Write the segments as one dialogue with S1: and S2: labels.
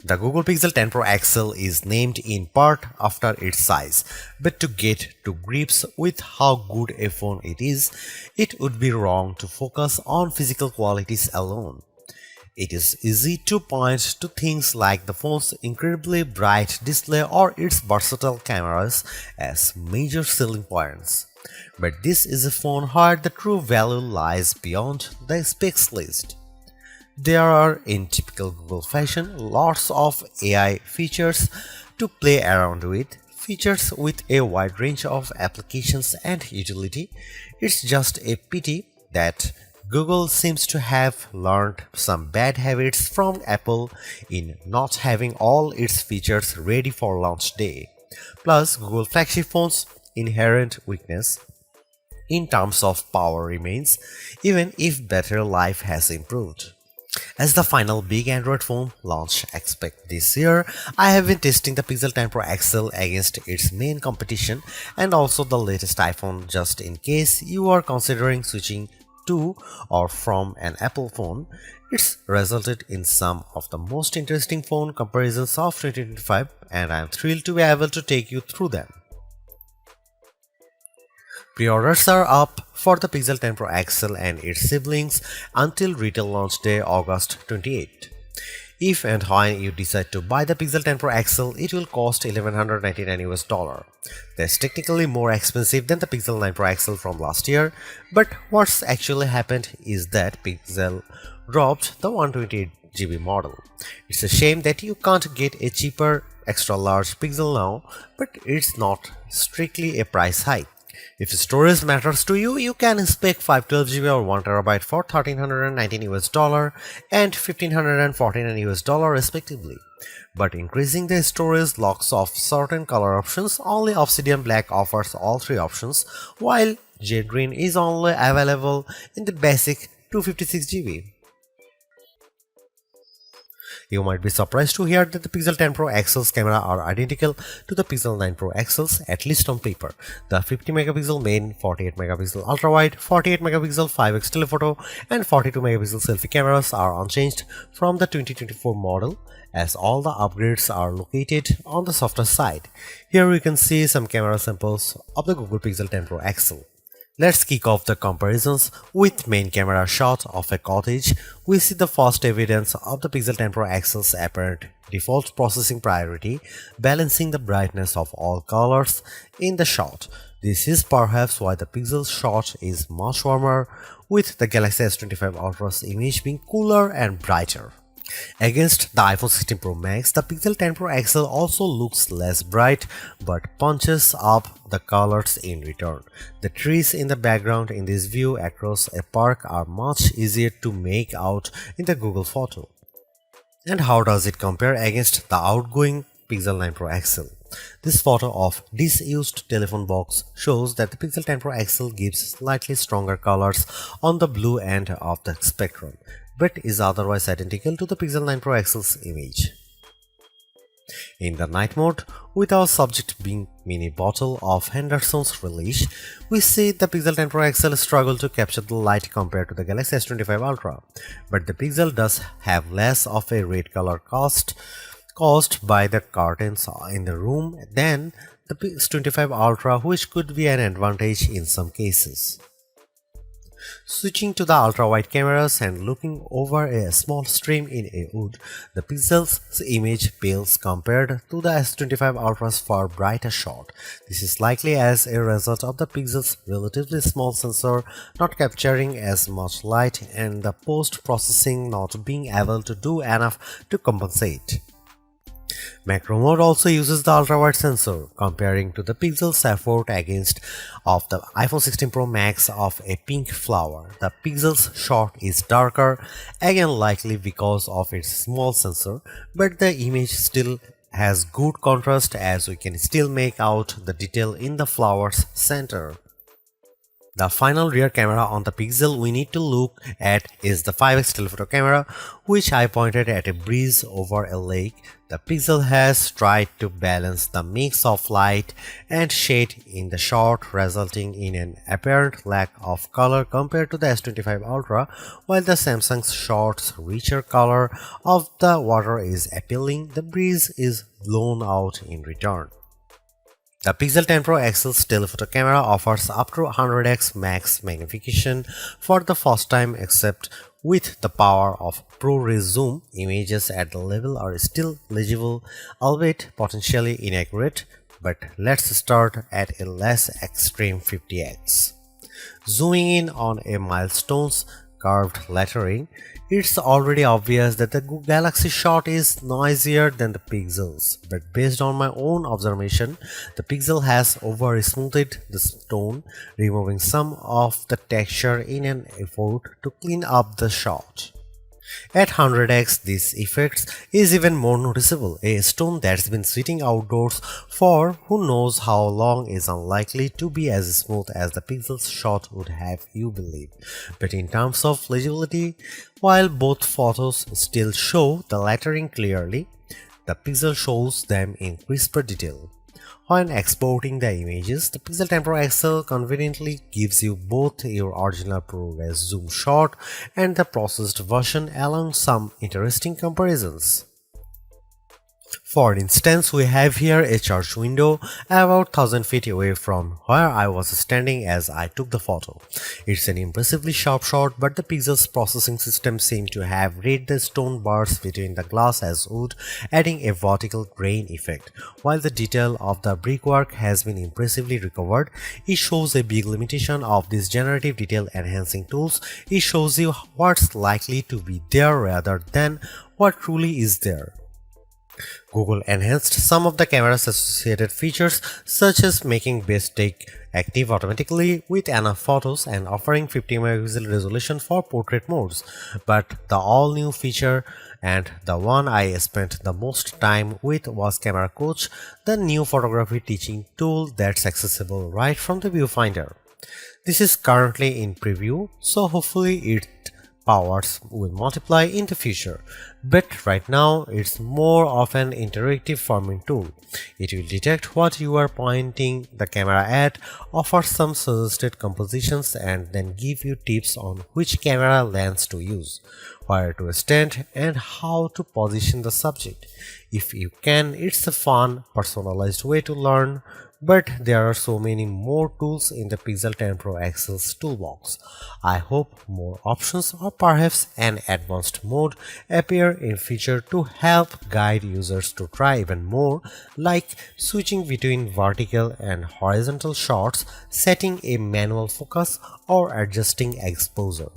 S1: The Google Pixel 10 Pro XL is named in part after its size, but to get to grips with how good a phone it is, it would be wrong to focus on physical qualities alone. It is easy to point to things like the phone's incredibly bright display or its versatile cameras as major selling points. But this is a phone where the true value lies beyond the specs list. There are, in typical Google fashion, lots of AI features to play around with, features with a wide range of applications and utility. It's just a pity that Google seems to have learned some bad habits from Apple in not having all its features ready for launch day. Plus, Google flagship phones' inherent weakness in terms of power remains, even if battery life has improved. As the final big Android phone launch expect this year, I have been testing the Pixel 10 Pro XL against its main competition and also the latest iPhone just in case you are considering switching to or from an Apple phone. It's resulted in some of the most interesting phone comparisons of 2025 and I am thrilled to be able to take you through them. Pre-orders are up for the Pixel 10 Pro XL and its siblings until retail launch day August 28. If and when you decide to buy the Pixel 10 Pro XL, it will cost $1,199. That's technically more expensive than the Pixel 9 Pro XL from last year, but what's actually happened is that Pixel dropped the 128GB model. It's a shame that you can't get a cheaper extra large Pixel now, but it's not strictly a price hike. If storage matters to you, you can spec 512GB or 1TB for $1,319 and $1,549 respectively. But increasing the storage locks off certain color options. Only Obsidian Black offers all three options, while Jade Green is only available in the basic 256GB. You might be surprised to hear that the Pixel 10 Pro XL's camera are identical to the Pixel 9 Pro XL's, at least on paper. The 50MP main, 48MP ultra-wide, 48MP 5x telephoto and 42MP selfie cameras are unchanged from the 2024 model, as all the upgrades are located on the softer side. Here we can see some camera samples of the Google Pixel 10 Pro XL. Let's kick off the comparisons with main camera shot of a cottage. We see the first evidence of the Pixel 10 Pro XL's apparent default processing priority, balancing the brightness of all colors in the shot. This is perhaps why the Pixel shot is much warmer, with the Galaxy S25 Ultra's image being cooler and brighter. Against the iPhone 16 Pro Max, the Pixel 10 Pro XL also looks less bright but punches up the colors in return. The trees in the background in this view across a park are much easier to make out in the Google photo. And how does it compare against the outgoing Pixel 9 Pro XL? This photo of disused telephone box shows that the Pixel 10 Pro XL gives slightly stronger colors on the blue end of the spectrum, but is otherwise identical to the Pixel 9 Pro XL's image. In the night mode, with our subject being mini bottle of Henderson's relish, we see the Pixel 10 Pro XL struggle to capture the light compared to the Galaxy S25 Ultra, but the Pixel does have less of a red color caused by the curtains in the room than the S25 Ultra, which could be an advantage in some cases. Switching to the ultra-wide cameras and looking over a small stream in a wood, the Pixel's image pales compared to the S25 Ultra's far brighter shot. This is likely as a result of the Pixel's relatively small sensor not capturing as much light and the post-processing not being able to do enough to compensate. Macro mode also uses the ultra-wide sensor, comparing to the Pixel's effort against of the iPhone 16 Pro Max of a pink flower. The Pixel's shot is darker, again likely because of its small sensor, but the image still has good contrast as we can still make out the detail in the flower's center. The final rear camera on the Pixel we need to look at is the 5x telephoto camera, which I pointed at a breeze over a lake. The Pixel has tried to balance the mix of light and shade in the shot, resulting in an apparent lack of color compared to the S25 Ultra, while the Samsung's shot's richer color of the water is appealing. The breeze is blown out in return. The Pixel 10 Pro XL's telephoto camera offers up to 100x max magnification for the first time, except with the power of ProRes zoom. Images at the level are still legible, albeit potentially inaccurate, but let's start at a less extreme 50x. Zooming in on a milestone's curved lettering, it's already obvious that the Galaxy shot is noisier than the Pixel's, but based on my own observation, the Pixel has over-smoothed the stone, removing some of the texture in an effort to clean up the shot. At 100x, this effect is even more noticeable. A stone that's been sitting outdoors for who knows how long is unlikely to be as smooth as the Pixel's shot would have you believe. But in terms of legibility, while both photos still show the lettering clearly, the Pixel shows them in crisper detail. When exporting the images, the Pixel 10 Pro XL conveniently gives you both your original ProRes zoom shot and the processed version, along some interesting comparisons. For instance, we have here a church window about 1000 feet away from where I was standing as I took the photo. It's an impressively sharp shot, but the Pixel's processing system seemed to have read the stone bars between the glass as wood, adding a vertical grain effect. While the detail of the brickwork has been impressively recovered, it shows a big limitation of these generative detail enhancing tools. It shows you what's likely to be there rather than what truly is there. Google enhanced some of the camera's associated features, such as making best take active automatically with enough photos and offering 50 megapixel resolution for portrait modes. But the all-new feature, and the one I spent the most time with, was Camera Coach, the new photography teaching tool that's accessible right from the viewfinder. This is currently in preview, so hopefully its powers will multiply in the future, but right now it's more of an interactive forming tool. It will detect what you are pointing the camera at, offer some suggested compositions, and then give you tips on which camera lens to use, where to stand, and how to position the subject. If you can, it's a fun, personalized way to learn. But there are so many more tools in the Pixel 10 Pro XL's toolbox. I hope more options or perhaps an advanced mode appear in future to help guide users to try even more, like switching between vertical and horizontal shots, setting a manual focus, or adjusting exposure.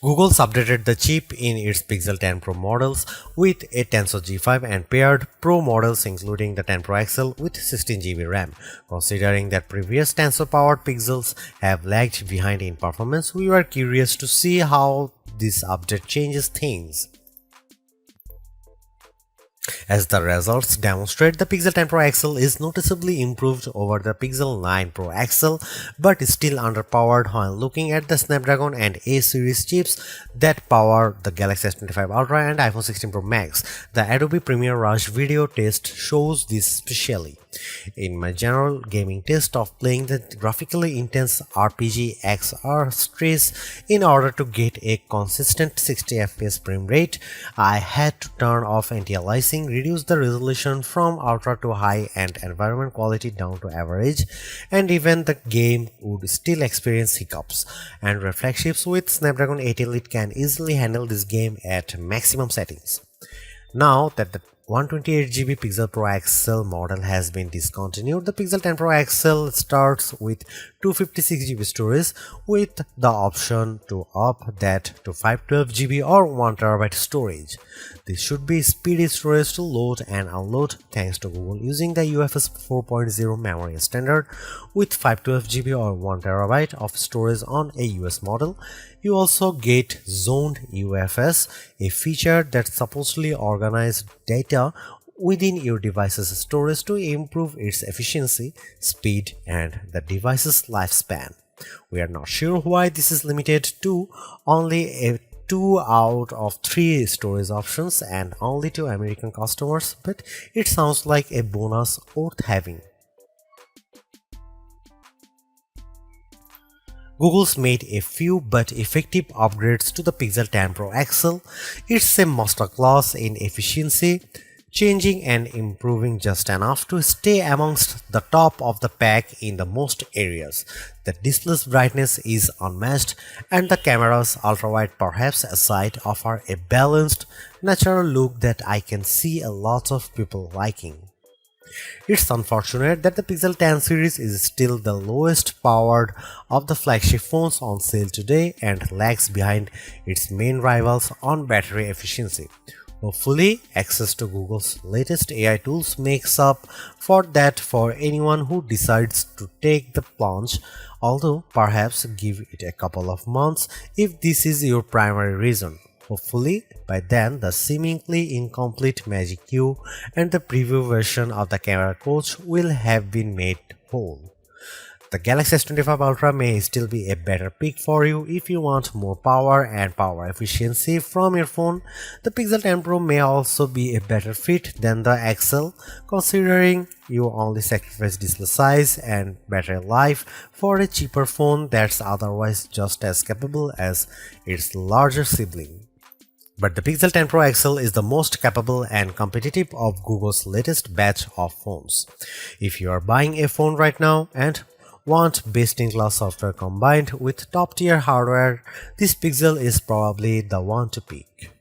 S1: Google's updated the chip in its Pixel 10 Pro models with a Tensor G5 and paired Pro models including the 10 Pro XL with 16GB RAM. Considering that previous Tensor-powered Pixels have lagged behind in performance, we were curious to see how this update changes things. As the results demonstrate, the Pixel 10 Pro XL is noticeably improved over the Pixel 9 Pro XL, but is still underpowered when looking at the Snapdragon and A series chips that power the Galaxy S25 Ultra and iPhone 16 Pro Max. The Adobe Premiere Rush video test shows this specially. In my general gaming test of playing the graphically intense RPG XR Stress in order to get a consistent 60 FPS frame rate, I had to turn off anti-aliasing, reduce the resolution from ultra to high and environment quality down to average, and even the game would still experience hiccups. And flagships with Snapdragon 8 Elite can easily handle this game at maximum settings. Now that the 128GB Pixel Pro XL model has been discontinued, the Pixel 10 Pro XL starts with 256GB storage with the option to up that to 512GB or 1TB storage. This should be speedy storage to load and unload thanks to Google using the UFS 4.0 memory standard with 512GB or 1TB of storage on a US model. You also get zoned UFS, a feature that supposedly organizes data within your device's storage to improve its efficiency, speed, and the device's lifespan. We are not sure why this is limited to only a 2 out of 3 storage options and only to American customers, but it sounds like a bonus worth having. Google's made a few but effective upgrades to the Pixel 10 Pro XL. It's a masterclass in efficiency, changing and improving just enough to stay amongst the top of the pack in the most areas. The display's brightness is unmatched, and the camera's ultrawide perhaps aside offer a balanced, natural look that I can see a lot of people liking. It's unfortunate that the Pixel 10 series is still the lowest powered of the flagship phones on sale today and lags behind its main rivals on battery efficiency. Hopefully, access to Google's latest AI tools makes up for that for anyone who decides to take the plunge, although perhaps give it a couple of months if this is your primary reason. Hopefully, by then the seemingly incomplete Magic Q and the preview version of the camera coach will have been made whole. The Galaxy S25 Ultra may still be a better pick for you if you want more power and power efficiency from your phone. The Pixel 10 Pro may also be a better fit than the XL, considering you only sacrifice display size and battery life for a cheaper phone that's otherwise just as capable as its larger sibling. But the Pixel 10 Pro XL is the most capable and competitive of Google's latest batch of phones. If you are buying a phone right now and want best-in-class software combined with top-tier hardware, this Pixel is probably the one to pick.